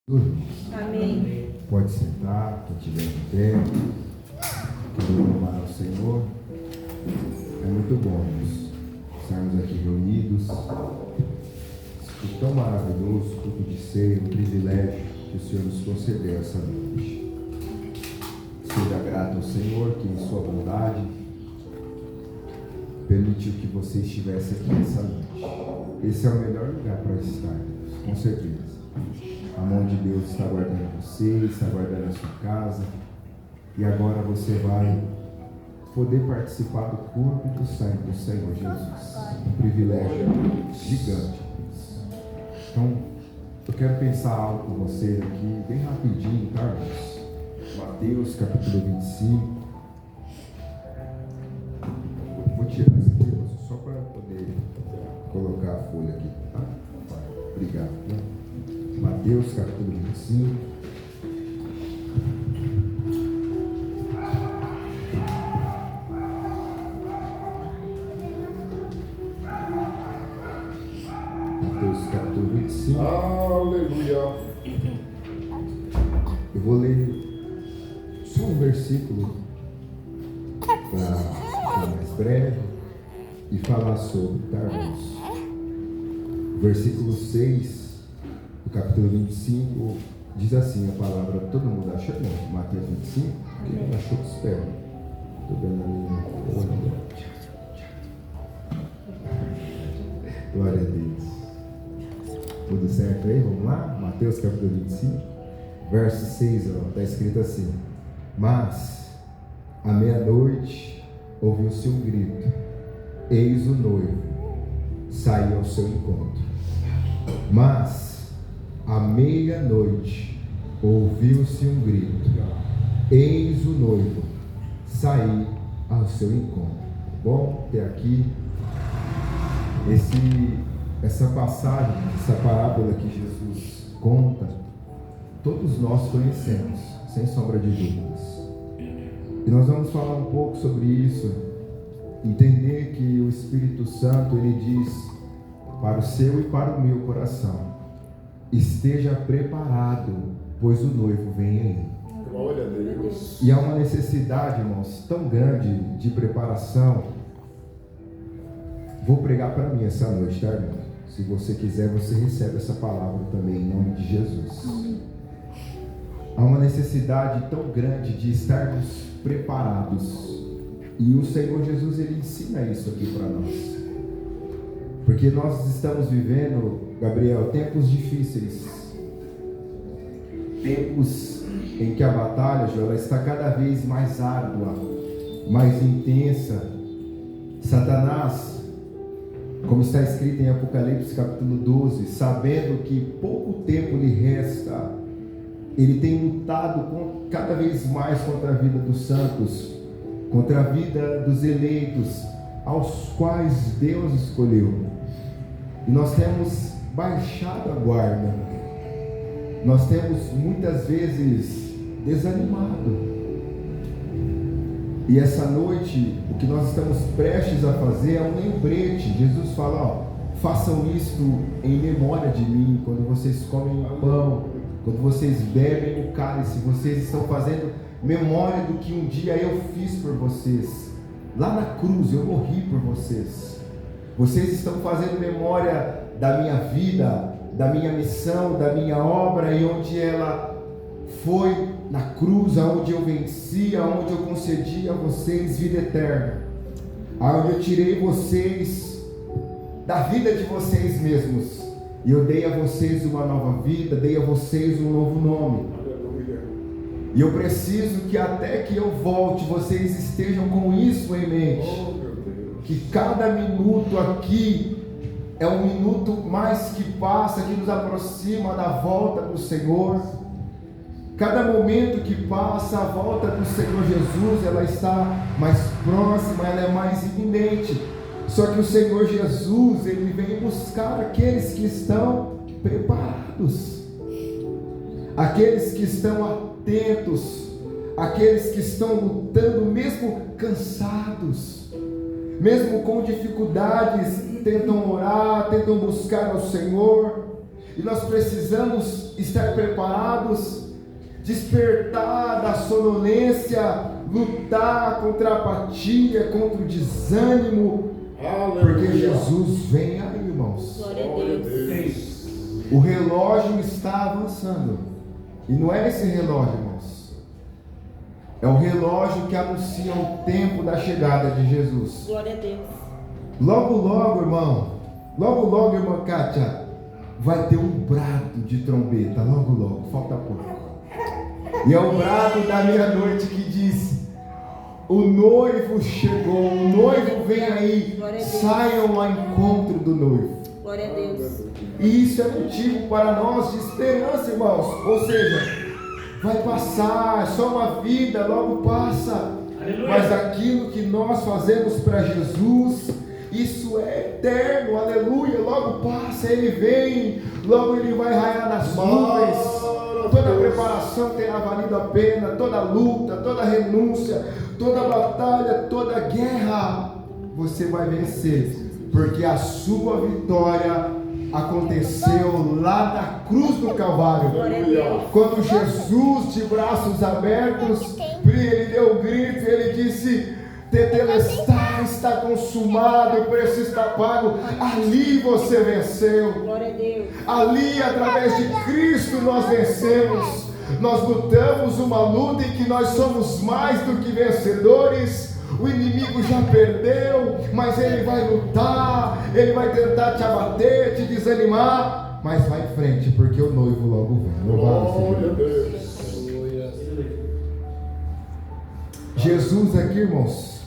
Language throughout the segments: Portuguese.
Amém. Pode sentar, quem estiver de pé. Quero louvar ao Senhor. É muito bom estarmos aqui reunidos. É tão maravilhoso, culto de ceia, um privilégio que o Senhor nos concedeu essa noite. Seja grato ao Senhor que em sua bondade permitiu que você estivesse aqui essa noite. Esse é o melhor lugar para estarmos, com certeza. A mão de Deus está guardando você, está guardando a sua casa. E agora você vai poder participar do corpo e do sangue do Senhor Jesus. Um privilégio gigante. Então, eu quero pensar algo com você aqui, bem rapidinho, tá, irmãos? Mateus, capítulo 25. Vou tirar isso aqui, irmãos, só para poder colocar a folha aqui, tá? Obrigado, né? Mateus, capítulo 25. Mateus, capítulo 25. Aleluia. Eu vou ler só um versículo para ficar mais breve e falar sobre, tá, irmãos? Versículo 6. O capítulo 25 diz assim a palavra, todo mundo achou? Não, Mateus 25? Quem não achou, espera. Estou dando a minha olha. Glória a Deus. Tudo certo aí? Vamos lá? Mateus capítulo 25, verso 6, está escrito assim: Mas, à meia-noite, ouviu-se um grito, eis o noivo, saiu ao seu encontro. Mas, à meia-noite, ouviu-se um grito, eis o noivo, sair ao seu encontro. Bom, até aqui, essa passagem, essa parábola que Jesus conta, todos nós conhecemos, sem sombra de dúvidas. E nós vamos falar um pouco sobre isso, entender que o Espírito Santo, ele diz para o seu e para o meu coração: esteja preparado, pois o noivo vem aí. Glória a Deus. E há uma necessidade, irmãos, tão grande de preparação. Vou pregar para mim essa noite, tá, irmão? Se você quiser, você recebe essa palavra também, em nome de Jesus. Há uma necessidade tão grande de estarmos preparados. E o Senhor Jesus, ele ensina isso aqui para nós. Porque nós estamos vivendo, Gabriel, tempos difíceis. Tempos em que a batalha, Joel, está cada vez mais árdua, mais intensa. Satanás, como está escrito em Apocalipse capítulo 12, sabendo que pouco tempo lhe resta, ele tem lutado cada vez mais contra a vida dos santos, contra a vida dos eleitos, aos quais Deus escolheu. E nós temos baixado a guarda, nós temos muitas vezes desanimado. E essa noite, o que nós estamos prestes a fazer é um lembrete. Jesus fala, façam isto em memória de mim, quando vocês comem o pão, quando vocês bebem o cálice, vocês estão fazendo memória do que um dia eu fiz por vocês. Lá na cruz eu morri por vocês. Vocês estão fazendo memória da minha vida, da minha missão, da minha obra, e onde ela foi na cruz, aonde eu venci, aonde eu concedi a vocês vida eterna, aonde eu tirei vocês da vida de vocês mesmos, e eu dei a vocês uma nova vida, dei a vocês um novo nome. E eu preciso que até que eu volte, vocês estejam com isso em mente, que cada minuto aqui é um minuto mais que passa, que nos aproxima da volta do Senhor. Cada momento que passa, a volta do Senhor Jesus, ela está mais próxima, ela é mais iminente. Só que o Senhor Jesus, ele vem buscar aqueles que estão preparados, aqueles que estão atentos, aqueles que estão lutando, mesmo cansados, mesmo com dificuldades, tentam orar, tentam buscar ao Senhor. E nós precisamos estar preparados, despertar da sonolência, lutar contra a apatia, contra o desânimo, porque Jesus vem aí, irmãos. Glória a Deus. O relógio está avançando, e não é esse relógio, irmãos, é o relógio que anuncia o tempo da chegada de Jesus. Glória a Deus. Logo, logo, irmã Kátia, vai ter um brado de trombeta, logo, falta pouco. E é o brado da meia-noite que diz: o noivo chegou, o noivo vem aí, saiam ao encontro do noivo. Glória a Deus. E isso é motivo para nós de esperança, irmãos. Ou seja, vai passar, é só uma vida, logo passa. Aleluia. Mas aquilo que nós fazemos para Jesus, isso é eterno, aleluia. Logo passa, Ele vem, logo Ele vai raiar nas nuvens. Toda preparação terá valido a pena, toda luta, toda renúncia, toda batalha, toda guerra, você vai vencer, porque a sua vitória aconteceu lá na cruz do Calvário, quando Jesus, de braços abertos, ele deu o grito, ele disse: Tetelestai, está consumado, o preço está pago. Ali você venceu. Glória a Deus. Ali, através de Cristo, nós vencemos. Nós lutamos uma luta em que nós somos mais do que vencedores. O inimigo já perdeu, mas ele vai lutar, ele vai tentar te abater, te desanimar, mas vai em frente, porque o noivo logo vem. Louvado seja Deus. Jesus aqui, irmãos,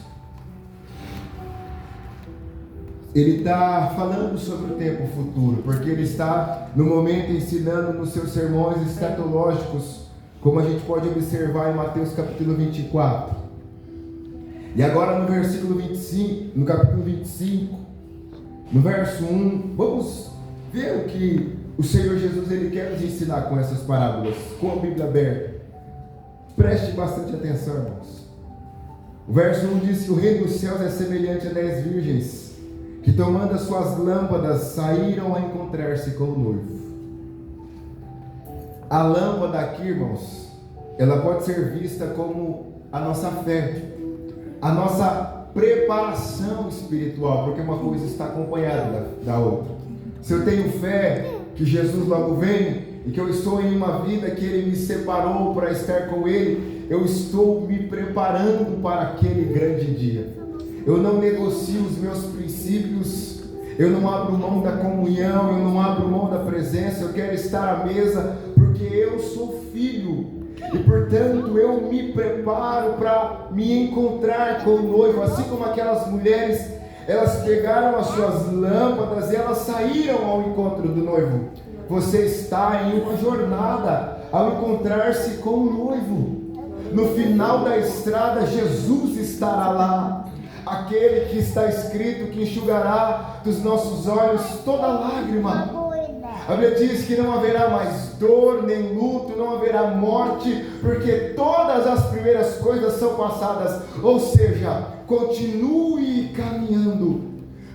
ele está falando sobre o tempo futuro, porque ele está no momento ensinando nos seus sermões escatológicos, como a gente pode observar em Mateus capítulo 24. E agora no versículo 25, no capítulo 25, no verso 1, vamos ver o que o Senhor Jesus ele quer nos ensinar com essas parábolas, com a Bíblia aberta. Preste bastante atenção, irmãos. O verso 1 diz que o reino dos céus é semelhante a 10 virgens, que tomando as suas lâmpadas, saíram a encontrar-se com o noivo. A lâmpada aqui, irmãos, ela pode ser vista como a nossa fé, a nossa preparação espiritual, porque uma coisa está acompanhada da outra. Se eu tenho fé que Jesus logo vem, e que eu estou em uma vida que Ele me separou para estar com Ele, eu estou me preparando para aquele grande dia. Eu não negocio os meus princípios, eu não abro mão da comunhão, eu não abro mão da presença, eu quero estar à mesa, porque eu sou filho. E portanto eu me preparo para me encontrar com o noivo, assim como aquelas mulheres, elas pegaram as suas lâmpadas e elas saíram ao encontro do noivo. Você está em uma jornada ao encontrar-se com o noivo. No final da estrada, Jesus estará lá, aquele que está escrito que enxugará dos nossos olhos toda lágrima. A Bíblia diz que não haverá mais dor, nem luto, não haverá morte, porque todas as primeiras coisas são passadas. Ou seja, continue caminhando,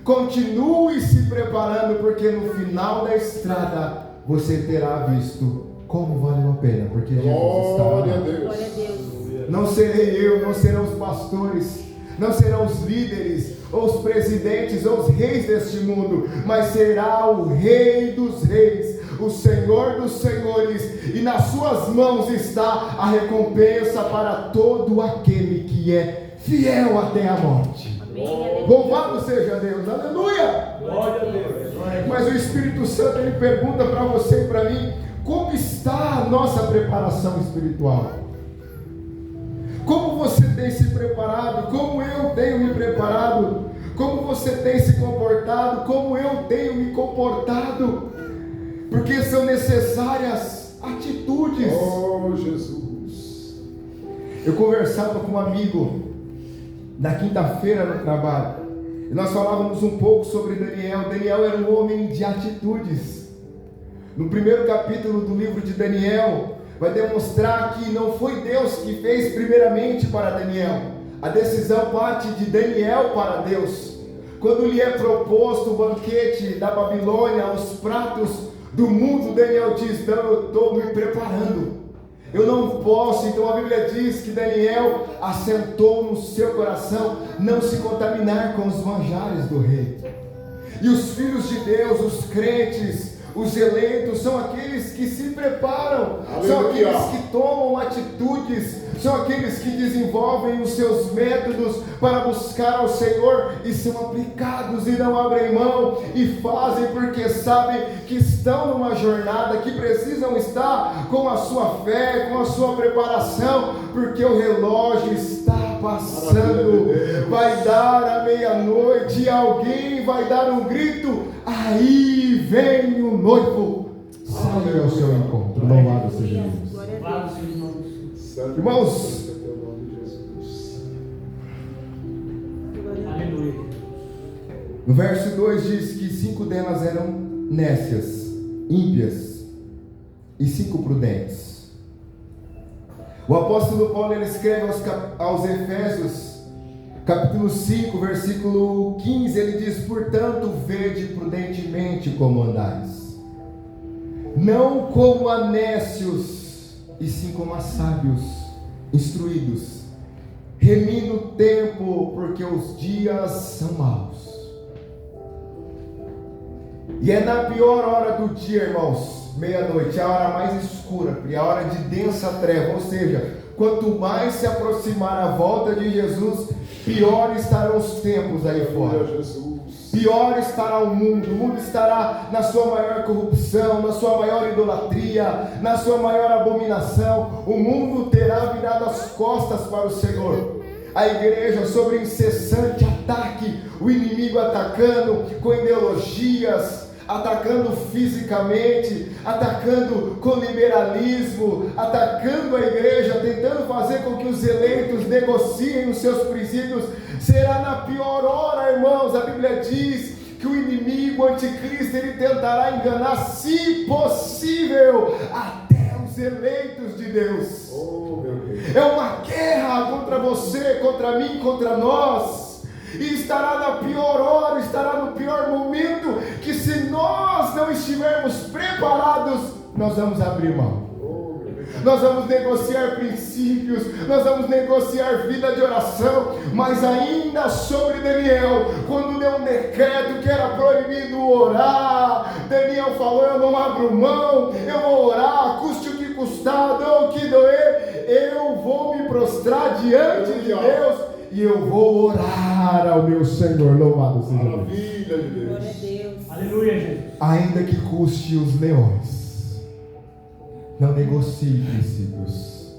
continue se preparando, porque no final da estrada você terá visto como valeu a pena, porque Jesus está lá. Glória a Deus. Não serei eu, não serão os pastores, não serão os líderes, ou os presidentes, ou os reis deste mundo, mas será o Rei dos reis, o Senhor dos senhores, e nas suas mãos está a recompensa para todo aquele que é fiel até a morte. Amém. Louvado seja Deus, aleluia! Glória a Deus. Mas o Espírito Santo ele pergunta para você e para mim: como está a nossa preparação espiritual? Como você tem se preparado? Como eu tenho me preparado? Como você tem se comportado? Como eu tenho me comportado? Porque são necessárias atitudes. Oh, Jesus. Eu conversava com um amigo na quinta-feira no trabalho, e nós falávamos um pouco sobre Daniel. Daniel era um homem de atitudes. No primeiro capítulo do livro de Daniel, vai demonstrar que não foi Deus que fez primeiramente para Daniel. A decisão parte de Daniel para Deus. Quando lhe é proposto o banquete da Babilônia, os pratos do mundo, Daniel diz: não, eu estou me preparando. Eu não posso. Então a Bíblia diz que Daniel assentou no seu coração não se contaminar com os manjares do rei. E os filhos de Deus, os crentes, os eleitos, são aqueles que se preparam, são aqueles que tomam atitudes, são aqueles que desenvolvem os seus métodos para buscar ao Senhor e são aplicados e não abrem mão e fazem porque sabem que estão numa jornada, que precisam estar com a sua fé, com a sua preparação, porque o relógio está passando. Vai dar a meia-noite e alguém vai dar um grito: aí vem o noivo, saia ao seu encontro. Louvado seja Deus. Irmãos, Aleluia. no verso 2 diz que 5 delas eram nécias, ímpias, e 5 prudentes. O apóstolo Paulo, ele escreve aos Efésios, capítulo 5, versículo 15, ele diz: portanto, vede prudentemente como andais, não como a nécios, e sim como a sábios, instruídos, remindo o tempo, porque os dias são maus. E é na pior hora do dia, irmãos, meia-noite, a hora mais escura, e a hora de densa treva, ou seja, quanto mais se aproximar a volta de Jesus, pior estarão os tempos aí fora. Pior estará o mundo estará na sua maior corrupção, na sua maior idolatria, na sua maior abominação. O mundo terá virado as costas para o Senhor. A igreja sobre incessante ataque, o inimigo atacando com ideologias, atacando fisicamente, atacando com liberalismo, atacando a igreja, tentando fazer com que os eleitos negociem os seus princípios. Será na pior hora, irmãos. A Bíblia diz que o inimigo, o anticristo, ele tentará enganar, se possível, até os eleitos de Deus. É uma guerra contra você, contra mim, contra nós. E estará na pior hora, estará no pior momento, que se nós não estivermos preparados, nós vamos abrir mão. Nós vamos negociar princípios, nós vamos negociar vida de oração. Mas ainda sobre Daniel, quando deu um decreto que era proibido orar, Daniel falou: eu não abro mão, eu vou orar, custe o que custar, dê o que doer, eu vou me prostrar diante de Deus e eu vou orar ao meu Senhor. Louvado seja Deus. Maravilha de Deus. Glória a Deus. Aleluia, Jesus. Ainda que custe os leões, não negocie princípios.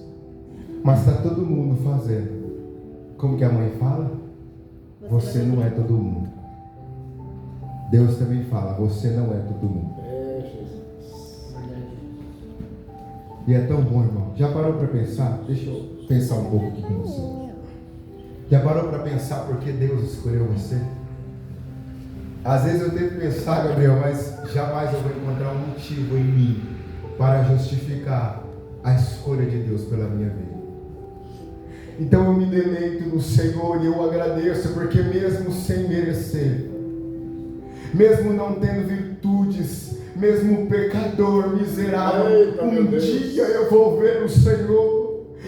Mas está todo mundo fazendo. Como que a mãe fala? Você não é todo mundo. Deus também fala: você não é todo mundo. E é tão bom, irmão. Já parou para pensar? Deixa eu pensar um pouco aqui com você. Já parou para pensar por que Deus escolheu você? Às vezes eu tento pensar, Gabriel, mas jamais eu vou encontrar um motivo em mim para justificar a escolha de Deus pela minha vida. Então eu me deleito no Senhor e eu agradeço, porque mesmo sem merecer, mesmo não tendo virtudes, mesmo pecador miserável, um dia eu vou ver o Senhor.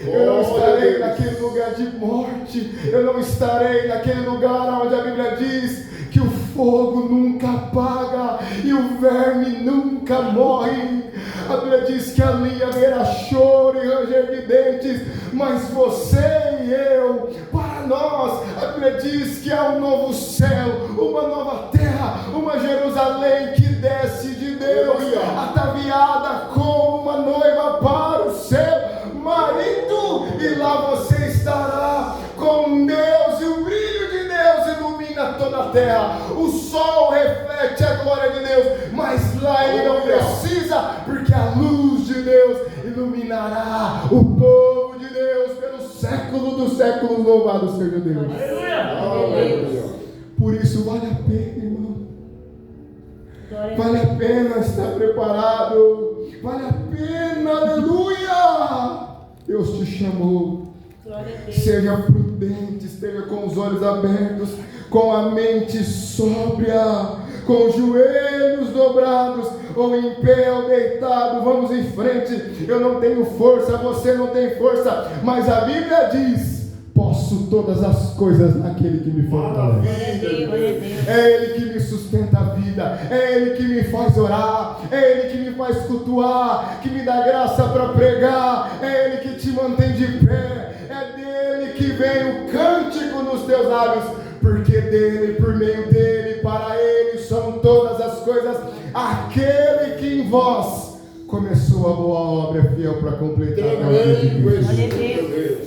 Eu não estarei naquele lugar de morte, eu não estarei naquele lugar onde a Bíblia diz que o fogo nunca apaga e o verme nunca morre. A Bíblia diz que ali haverá choro e ranger de dentes, mas você e eu, para nós, a Bíblia diz que há um novo céu, uma nova terra, uma Jerusalém que desce de Deus, ataviada como uma noiva para o seu marido, e lá você estará com Deus, e o brilho de Deus ilumina toda a terra. O sol reflete a glória de Deus, mas lá ele não precisa, porque a luz de Deus iluminará o povo de Deus pelo século dos séculos. Louvado seja Deus. Aleluia. Por isso vale a pena, irmão. Vale a pena estar preparado. Vale a pena, aleluia. Deus te chamou. Glória a Deus. Seja prudente, esteja com os olhos abertos, com a mente sóbria, com os joelhos dobrados, ou em pé ou deitado, vamos em frente. Eu não tenho força, você não tem força, mas a Bíblia diz: posso todas as coisas naquele que me fortalece. É Ele que me sustenta a vida, é Ele que me faz orar, é Ele que me faz cultuar, que me dá graça para pregar, é Ele que te mantém de pé, é dele que vem o cântico nos teus lábios, porque dele, por meio dele, para Ele são todas as coisas. Aquele que em vós começou a boa obra é fiel para completar. Glória a Deus.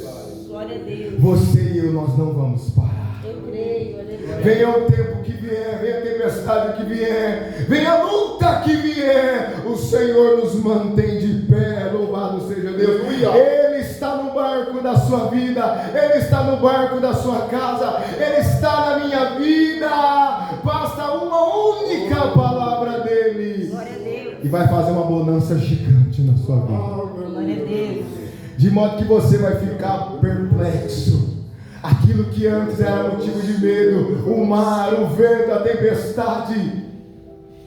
Glória a Deus. Você e eu, nós não vamos parar. Eu creio, aleluia. Venha o tempo que vier, venha a tempestade que vier, venha a luta que vier, o Senhor nos mantém de pé. Louvado seja Deus. Ele está no barco da sua vida, Ele está no barco da sua casa, Ele está na minha vida. Basta uma única palavra dEle Glória a Deus. e vai fazer uma bonança gigante na sua vida. Glória a Deus. De modo que você vai ficar perplexo. Aquilo que antes era motivo de medo, o mar, o vento, a tempestade,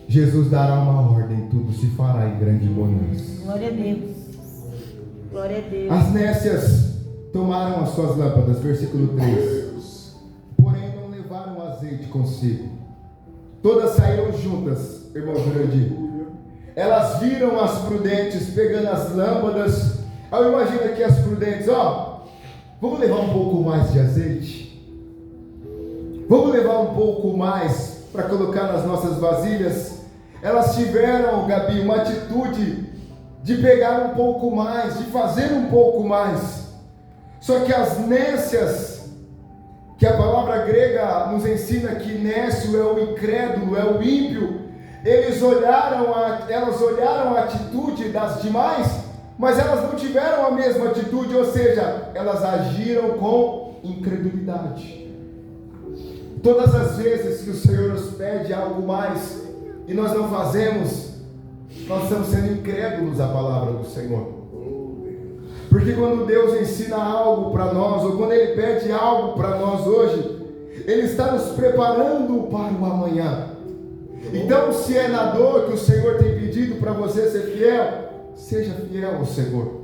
Jesus dará uma ordem, tudo se fará em grande bonança. Glória a Deus. Glória a Deus. As nécias tomaram as suas lâmpadas, versículo 3. Porém não levaram azeite consigo. Todas saíram juntas, irmão Jurandir. Elas viram as prudentes pegando as lâmpadas. Eu imagino aqui as prudentes, vamos levar um pouco mais de azeite? Vamos levar um pouco mais para colocar nas nossas vasilhas? Elas tiveram, Gabi, uma atitude de pegar um pouco mais, de fazer um pouco mais. Só que as nécias, que a palavra grega nos ensina que nécio é o incrédulo, é o ímpio, elas olharam a atitude das demais, mas elas não tiveram a mesma atitude, ou seja, elas agiram com incredulidade. Todas as vezes que o Senhor nos pede algo mais e nós não fazemos, nós estamos sendo incrédulos à palavra do Senhor. Porque quando Deus ensina algo para nós, ou quando Ele pede algo para nós hoje, Ele está nos preparando para o amanhã. Então, se é na dor que o Senhor tem pedido para você ser fiel, seja fiel ao Senhor,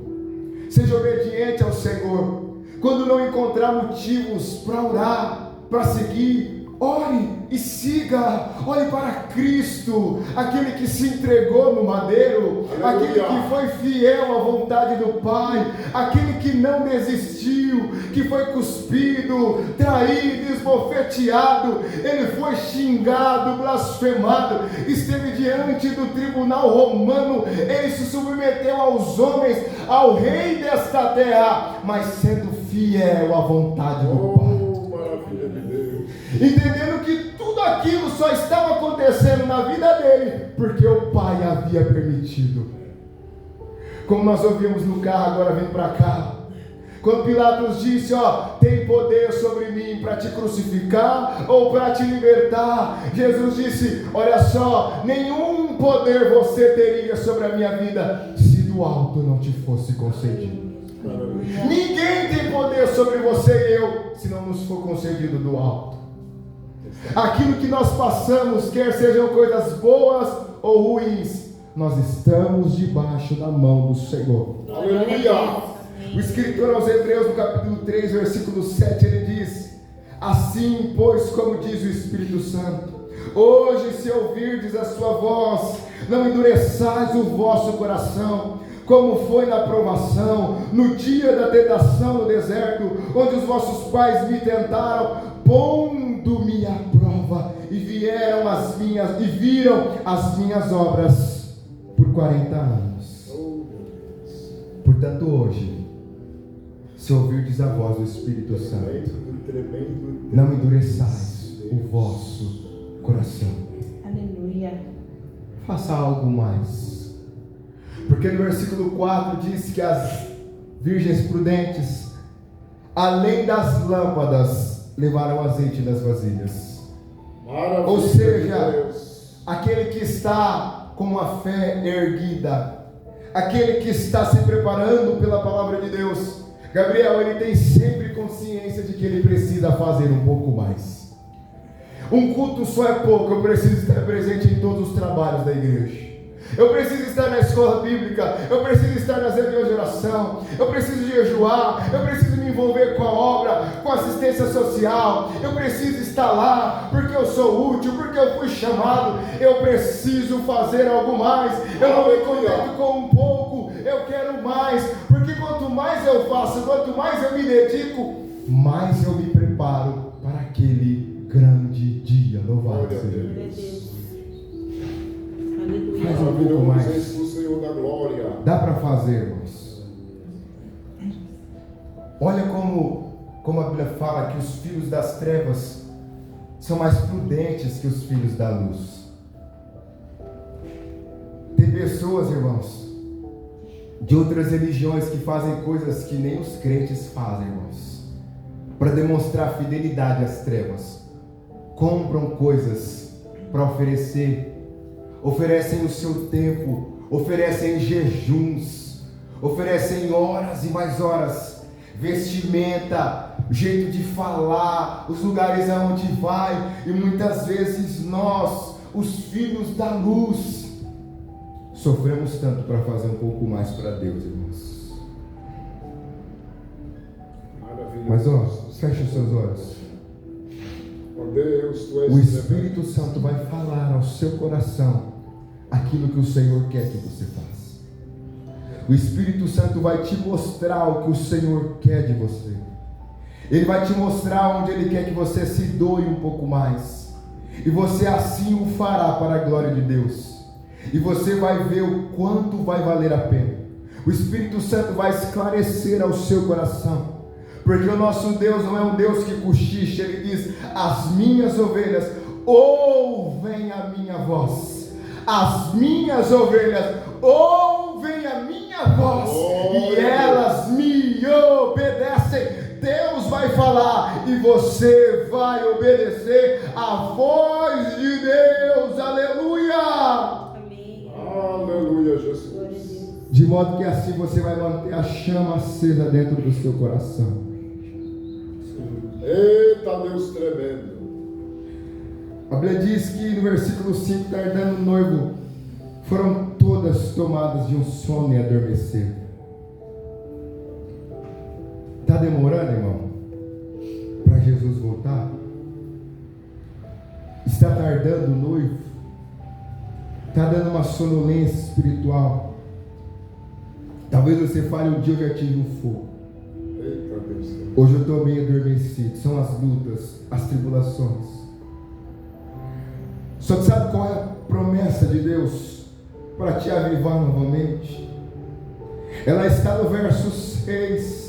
seja obediente ao Senhor. Quando não encontrar motivos para orar, para seguir, ore e siga. Olhe para Cristo, aquele que se entregou no madeiro, aquele que foi fiel à vontade do Pai, aquele que não desistiu, que foi cuspido, traído, esbofeteado, ele foi xingado, blasfemado, esteve diante do tribunal romano, ele se submeteu aos homens, ao rei desta terra, mas sendo fiel à vontade do Pai. Entendendo que tudo aquilo só estava acontecendo na vida dele porque o Pai havia permitido. Como nós ouvimos no carro agora vindo para cá, quando Pilatos disse, tem poder sobre mim para te crucificar ou para te libertar, Jesus disse, olha só, nenhum poder você teria sobre a minha vida se do alto não te fosse concedido. Ninguém tem poder sobre você e eu se não nos for concedido do alto. Aquilo que nós passamos, quer sejam coisas boas ou ruins, nós estamos debaixo da mão do Senhor. Aleluia. O escritor aos Hebreus, no capítulo 3, versículo 7, ele diz: assim, pois, como diz o Espírito Santo, hoje, se ouvirdes a sua voz, não endureçais o vosso coração, como foi na provação, no dia da tentação no deserto, onde os vossos pais me tentaram, pondo-me à prova, e viram as minhas obras por 40 anos. Portanto, hoje, se ouvirdes a voz do Espírito Santo, não endureçais o vosso coração. Aleluia. Faça algo mais. Porque no versículo 4 diz que as virgens prudentes, além das lâmpadas, levaram azeite das vasilhas. Maravilha. Ou seja, aquele que está com a fé erguida, aquele que está se preparando pela palavra de Deus, Gabriel, ele tem sempre consciência de que ele precisa fazer um pouco mais. Um culto só é pouco, eu preciso estar presente em todos os trabalhos da igreja. Eu preciso estar na escola bíblica, eu preciso estar nas reuniões de oração, eu preciso jejuar, eu preciso me envolver com a obra, com a assistência social, eu preciso estar lá, porque eu sou útil, porque eu fui chamado, eu preciso fazer algo mais, eu não me contento com um pouco, eu quero mais, porque quanto mais eu faço, quanto mais eu me dedico, mais eu me preparo para aquele grande dia. Louvado seja Deus. Faz um pouco mais. Senhor da glória. Dá para fazer, irmãos. Olha como a Bíblia fala que os filhos das trevas são mais prudentes que os filhos da luz. Tem pessoas, irmãos, de outras religiões que fazem coisas que nem os crentes fazem, irmãos, para demonstrar fidelidade às trevas. Compram coisas para oferecer, oferecem o seu tempo, oferecem jejuns, oferecem horas e mais horas, vestimenta, jeito de falar, os lugares aonde vai, e muitas vezes nós, os filhos da luz, sofremos tanto para fazer um pouco mais para Deus, irmãos. Maravilha. Mas feche os seus olhos. Oh Deus, tu és O Espírito Santo vai falar ao seu coração aquilo que o Senhor quer que você faça. O Espírito Santo vai te mostrar o que o Senhor quer de você. Ele vai te mostrar onde Ele quer que você se doe um pouco mais, e você assim o fará para a glória de Deus, e você vai ver o quanto vai valer a pena. O Espírito Santo vai esclarecer ao seu coração, porque o nosso Deus não é um Deus que cochicha. Ele diz: as minhas ovelhas ouvem a minha voz, as minhas ovelhas ouvem a minha voz, e elas me obedecem. Deus vai falar e você vai obedecer a voz de Deus. Aleluia! Amém. Aleluia, Jesus. Glória a Deus. De modo que assim você vai manter a chama acesa dentro do seu coração. Eita Deus tremendo. A Bíblia diz que no versículo 5, tardando o noivo, foram todas tomadas de um sono e adormeceram. Está demorando, irmão, para Jesus voltar? Está tardando o noivo? Está dando uma sonolência espiritual? Talvez você fale: um dia eu já tive um fogo, Eita Deus tremendo. hoje eu estou meio adormecido. São as lutas, as tribulações. Só que sabe qual é a promessa de Deus para te avivar novamente? Ela está no verso 6.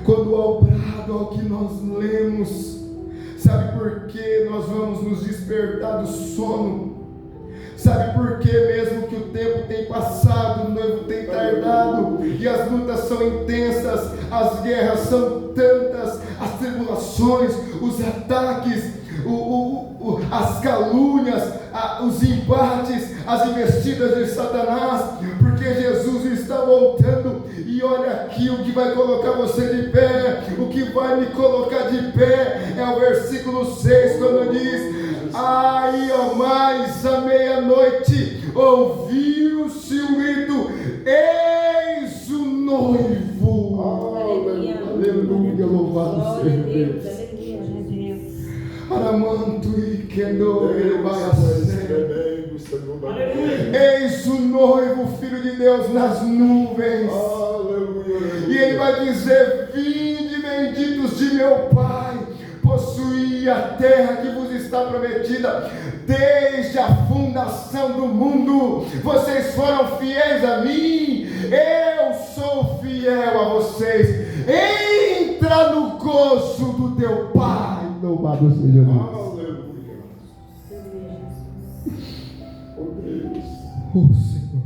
Quando ao brado ao que nós lemos, sabe por que nós vamos nos despertar do sono? Sabe por que, mesmo que o tempo tem passado, o noivo tem tardado, e as lutas são intensas, as guerras são tantas, as tribulações, os ataques, as calúnias, os embates, as investidas de Satanás, porque Jesus está voltando. E olha aqui o que vai colocar você de pé, o que vai me colocar de pé, é o versículo 6, quando diz: ai, ó, mais à meia-noite, ouviu-se um grito: eis o noivo. Aleluia, louvado seja Deus. Aramanto e quedou, ele vai acender. Eis o noivo, Filho de Deus, nas nuvens. E ele vai dizer: vinde, benditos de meu Pai, possuí a terra que vos está prometida desde a fundação do mundo. Vocês foram fiéis a mim, eu sou fiel a vocês. Entra no gozo do teu Pai. Louvado seja Deus. Aleluia. Oh Deus. Oh Senhor,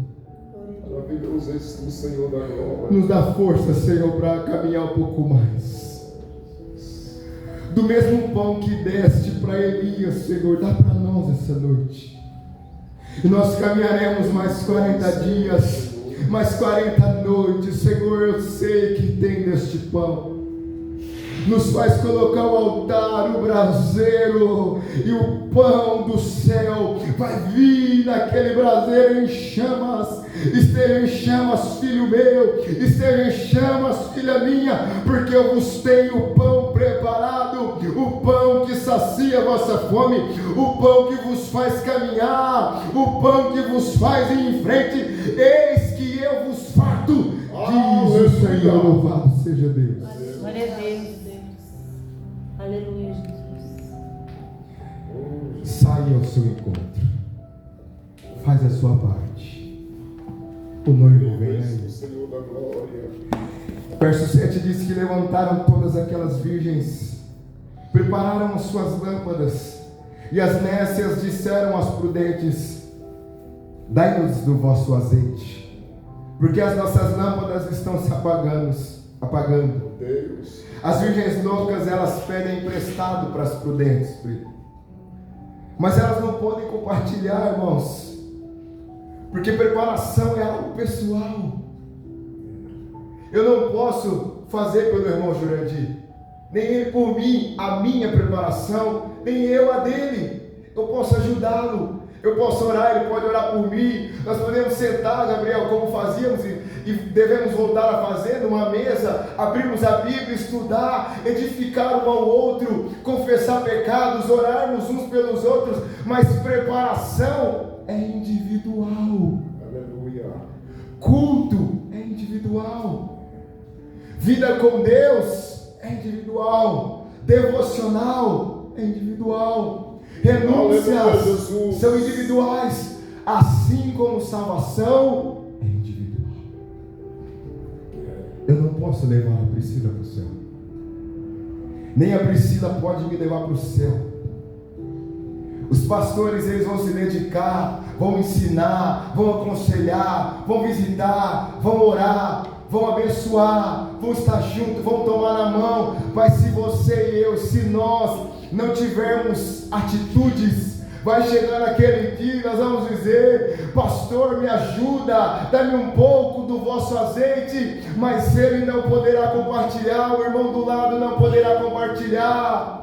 Maravilhoso és tu, Senhor da glória. nos dá força, Senhor, para caminhar um pouco mais. Do mesmo pão que deste para Elias, Senhor, dá para nós essa noite. E nós caminharemos mais 40 dias, mais 40 noites. Senhor, eu sei que tem deste pão. nos faz colocar o altar, o braseiro, e o pão do céu vai vir naquele braseiro em chamas. Esteja em chamas, filho meu, esteja em chamas, filha minha, porque eu vos tenho o pão preparado, o pão que sacia a vossa fome, o pão que vos faz caminhar, o pão que vos faz ir em frente. Eis que eu vos farto, diz o Senhor. Louvado seja Deus. Glória a Deus. Aleluia, Jesus. Saia ao seu encontro, faz a sua parte. O noivo vem aí. Senhor da glória. Verso 7 diz que levantaram todas aquelas virgens, prepararam as suas lâmpadas, e as nécias disseram às prudentes: dai-nos do vosso azeite, porque as nossas lâmpadas estão se apagando. Deus. As virgens loucas, elas pedem emprestado para as prudentes, mas elas não podem compartilhar, irmãos, porque preparação é algo pessoal. Eu não posso fazer pelo irmão Jurandir, nem ele por mim a minha preparação, nem eu a dele. Eu posso ajudá-lo, eu posso orar, ele pode orar por mim. Nós podemos sentar, Gabriel, como fazíamos e devemos voltar a fazer, numa mesa, abrirmos a Bíblia, estudar, edificar um ao outro, confessar pecados, orarmos uns pelos outros, mas preparação é individual. Aleluia. Culto é individual. Vida com Deus é individual. Devocional é individual. Renúncias Aleluia, são individuais, assim como salvação é individual. Eu não posso levar a Priscila para o céu, nem a Priscila pode me levar para o céu. Os pastores, eles vão se dedicar, vão ensinar, vão aconselhar, vão visitar, vão orar, vão abençoar, vão estar juntos, vão tomar na mão. Mas se você e eu, se nós não tivermos atitudes, vai chegar naquele dia e nós vamos dizer: pastor, me ajuda, dá-me um pouco do vosso azeite, mas ele não poderá compartilhar, o irmão do lado não poderá compartilhar.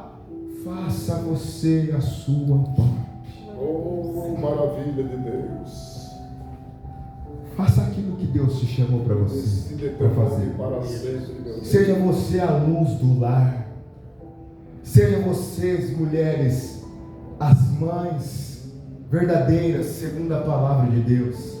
Faça você a sua parte. Oh, maravilha de Deus. Faça aquilo que Deus te chamou para você para fazer. Para sempre, meu Deus. Seja você a luz do lar. Seja vocês, mulheres, as mães verdadeiras, segundo a palavra de Deus.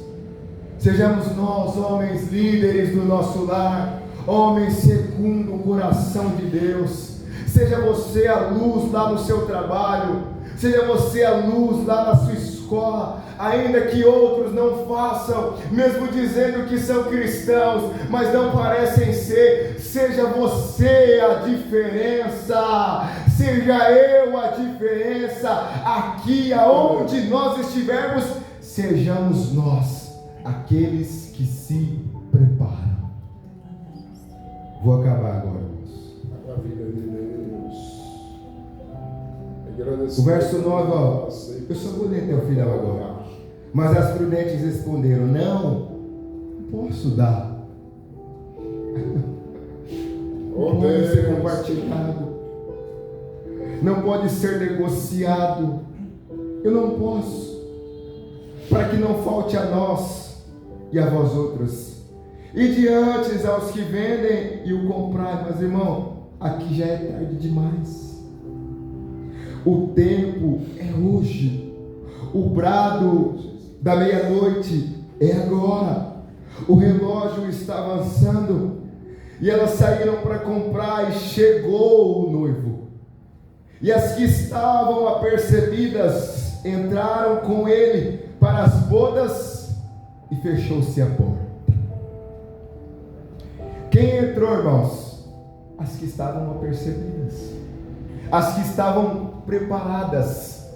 Sejamos nós, homens líderes do nosso lar, homens segundo o coração de Deus. Seja você a luz lá no seu trabalho, seja você a luz lá na sua escola, ainda que outros não façam, mesmo dizendo que são cristãos, mas não parecem ser. Seja você a diferença, seja eu a diferença, aqui aonde nós estivermos, sejamos nós aqueles que se preparam. Vou acabar agora, irmãos. Maravilha de Deus. O verso 9, ó, eu só vou ler até o final agora. Mas as prudentes responderam: não posso dar. Não pode ser compartilhado, não pode ser negociado. Eu não posso, para que não falte a nós e a vós outros. E diante aos que vendem e o comprai. Mas irmão, aqui já é tarde demais. O tempo é hoje. O brado da meia-noite é agora. O relógio está avançando. E elas saíram para comprar, e chegou o noivo. E as que estavam apercebidas entraram com ele para as bodas, e fechou-se a porta. Quem entrou, irmãos? As que estavam apercebidas, as que estavam preparadas,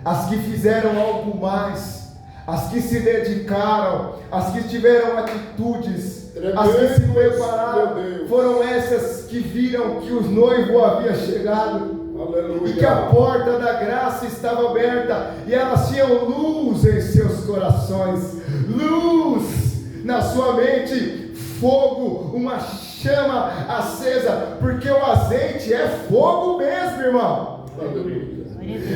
as que fizeram algo mais, as que se dedicaram, as que tiveram atitudes, as que se prepararam. Foram essas que viram que o noivo havia chegado. Aleluia. E que a porta da graça estava aberta, e elas tinham luz em seus corações, luz na sua mente, fogo, uma chama acesa, porque o azeite é fogo mesmo, irmão. Aleluia.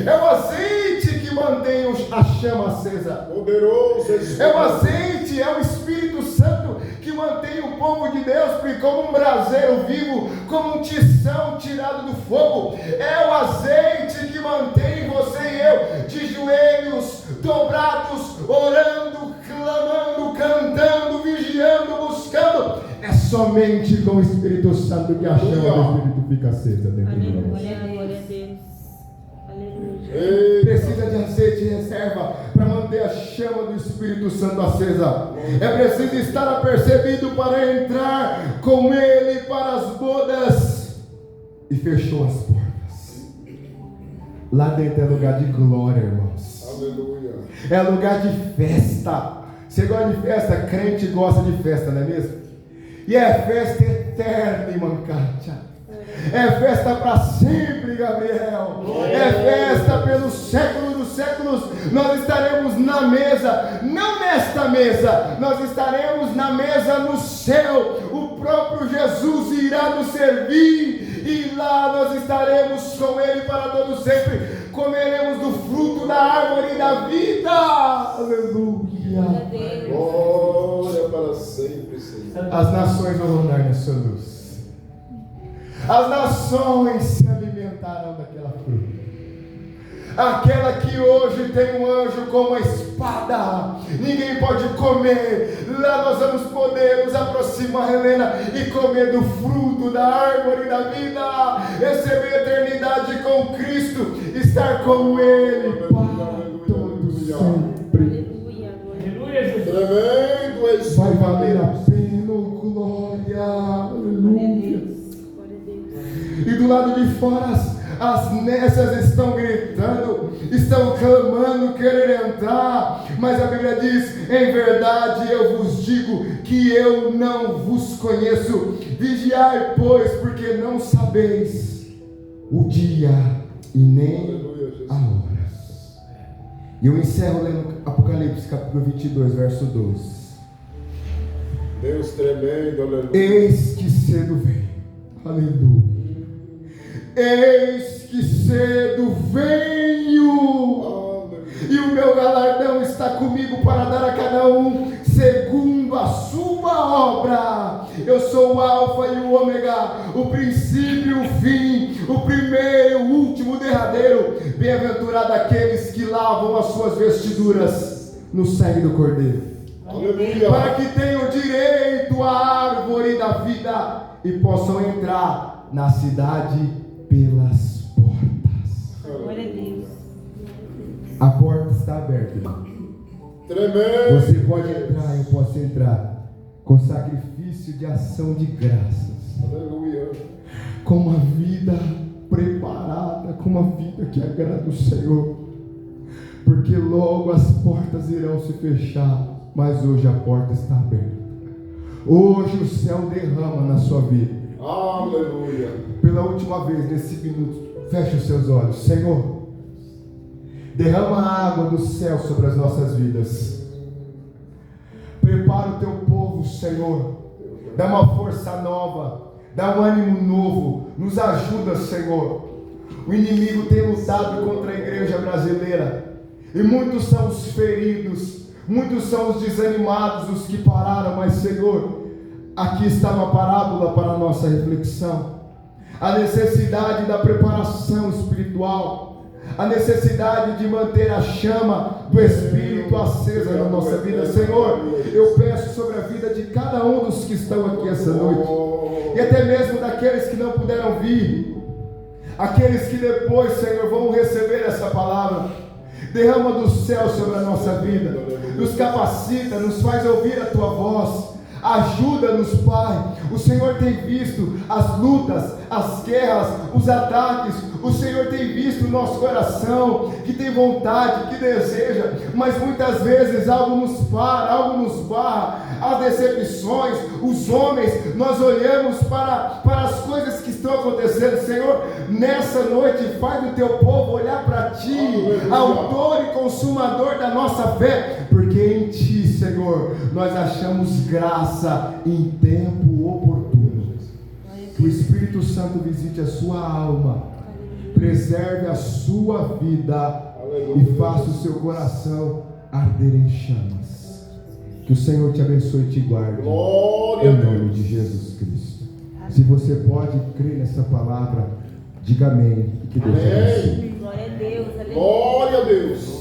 É o azeite que mantém a chama acesa. Poderoso É o azeite, é o Espírito Santo que mantém o povo de Deus como um braseiro vivo, como um tição tirado do fogo. É o azeite que mantém você e eu de joelhos dobrados, orando, clamando, cantando, vigiando, buscando. É somente com o Espírito Santo que a chama do Espírito fica acesa dentro de nós. Glória a Deus. Aleluia. Precisa de azeite em reserva para manter a chama do Espírito Santo acesa. É preciso estar apercebido para entrar com Ele para as bodas. E fechou as portas. Lá dentro é lugar de glória, irmãos. Aleluia. É lugar de festa. Você gosta de festa? Crente gosta de festa, não é mesmo? E é festa eterna, irmã Kátia. É festa para sempre, Gabriel. É festa pelos séculos dos séculos. Nós estaremos na mesa, não nesta mesa, nós estaremos na mesa no céu. O próprio Jesus irá nos servir e lá nós estaremos com Ele para todo sempre. Comeremos do fruto da árvore da vida. Aleluia. Glória para sempre, Senhor. As nações vão andar nessa luz. As nações se alimentarão daquela fruta. Aquela que hoje tem um anjo com uma espada, ninguém pode comer. Lá nós vamos poder nos aproximar, Helena, e comer do fruto da árvore da vida, receber a eternidade com Cristo, estar com Ele para todo sempre. Aleluia. Tremendo é isso. Vai valer a pena, glória. Aleluia. E do lado de fora as nécias estão gritando, estão clamando, querendo entrar. Mas a Bíblia diz: em verdade eu vos digo que eu não vos conheço. Vigiai, pois, porque não sabeis o dia e nem a hora. E eu encerro lendo Apocalipse capítulo 22, verso 12. Deus tremendo, aleluia. Eis que cedo vem, aleluia. Eis que cedo venho, e o meu galardão está comigo para dar a cada um segundo a sua obra. Eu sou o Alfa e o Ômega, o princípio e o fim, o primeiro, o último, o derradeiro. Bem-aventurado aqueles que lavam as suas vestiduras no sangue do Cordeiro, Aleluia. para que tenham direito à árvore da vida e possam entrar na cidade pelas portas. Glória a Deus. A porta está aberta, irmão. Tremendo. Você pode entrar, eu posso entrar com sacrifício de ação de graças, Aleluia. com uma vida preparada, com uma vida que agrada o Senhor, porque logo as portas irão se fechar, mas hoje a porta está aberta. Hoje o céu derrama na sua vida. Aleluia. Pela última vez nesse minuto, feche os seus olhos. Senhor, derrama a água do céu sobre as nossas vidas. Prepara o teu povo, Senhor. Dá uma força nova, dá um ânimo novo. Nos ajuda, Senhor. O inimigo tem lutado contra a igreja brasileira, e muitos são os feridos, muitos são os desanimados, os que pararam. Mas, Senhor, aqui está uma parábola para a nossa reflexão. A necessidade da preparação espiritual, a necessidade de manter a chama do Espírito acesa na nossa vida. Senhor, eu peço sobre a vida de cada um dos que estão aqui essa noite, e até mesmo daqueles que não puderam vir, aqueles que depois, Senhor, vão receber essa palavra. Derrama do céu sobre a nossa vida, nos capacita, nos faz ouvir a tua voz. Ajuda-nos, Pai. O Senhor tem visto as lutas, as guerras, os ataques. O Senhor tem visto o nosso coração, que tem vontade, que deseja, mas muitas vezes algo nos para, algo nos barra. As decepções, os homens, nós olhamos para as coisas que estão acontecendo. Senhor, nessa noite faz o teu povo olhar para Ti, autor e consumador da nossa fé, porque em Ti, Senhor, nós achamos graça em tempo oportuno. Santo visite a sua alma, preserve a sua vida Aleluia. e faça o seu coração arder em chamas. Que o Senhor te abençoe e te guarde. Glória a Em nome Deus. de Jesus Cristo. Se você pode crer nessa palavra, diga amém e que Deus te abençoe. Glória a Deus. Aleluia. Glória a Deus.